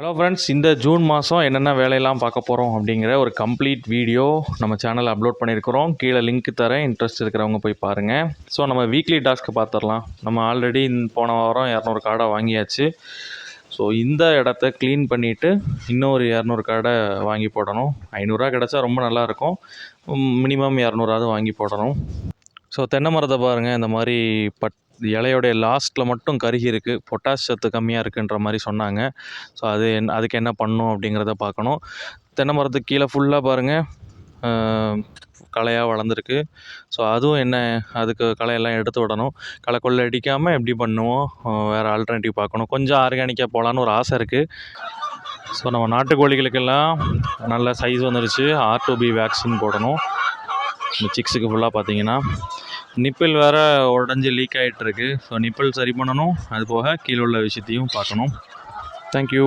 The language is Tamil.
ஹலோ ஃப்ரெண்ட்ஸ், இந்த ஜூன் மாதம் என்னென்ன வேலையெல்லாம் பார்க்க போகிறோம் அப்படிங்கிற ஒரு கம்ப்ளீட் வீடியோ நம்ம சேனலில் அப்லோட் பண்ணியிருக்கிறோம். கீழே லிங்க் தரேன், இன்ட்ரெஸ்ட் இருக்கிறவங்க போய் பாருங்கள். ஸோ நம்ம வீக்லி டாஸ்க்கு பார்த்துடலாம். நம்ம ஆல்ரெடி போன வாரம் 200 கார்டை வாங்கியாச்சு. ஸோ இந்த இடத்த க்ளீன் பண்ணிவிட்டு இன்னொரு 200 கார்டை வாங்கி போடணும். 500 கிடச்சா ரொம்ப நல்லாயிருக்கும். மினிமம் 200ஆவது வாங்கி போடணும். ஸோ தென்னை மரத்தை பாருங்கள், இந்த மாதிரி இலையோடைய லாஸ்ட்டில் மட்டும் கருகி இருக்குது. பொட்டாஷ் சத்து கம்மியாக இருக்குன்ற மாதிரி சொன்னாங்க. ஸோ அதுக்கு என்ன பண்ணணும் அப்படிங்கிறத பார்க்கணும். தென்னை மரத்துக்கு கீழே ஃபுல்லாக பாருங்கள் களையாக வளர்ந்துருக்கு. ஸோ அதுவும் அதுக்கு களையெல்லாம் எடுத்து விடணும். களை அடிக்காமல் எப்படி பண்ணுவோம், வேறு ஆல்டர்னேட்டிவ் பார்க்கணும். கொஞ்சம் ஆர்கானிக்காக போகலான்னு ஒரு ஆசை இருக்குது. ஸோ நம்ம நாட்டுக்கோழிகளுக்கெல்லாம் நல்ல சைஸ் வந்துருச்சு. R2B வேக்சின் போடணும். இந்த சிக்ஸுக்கு ஃபுல்லாக பார்த்தீங்கன்னா நிப்பிள் வேறு உடஞ்சி லீக் ஆகிட்டுருக்கு. ஸோ நிப்பிள் சரி பண்ணணும். அது போக கீழே உள்ள விஷயத்தையும் பார்க்கணும். தேங்க்யூ.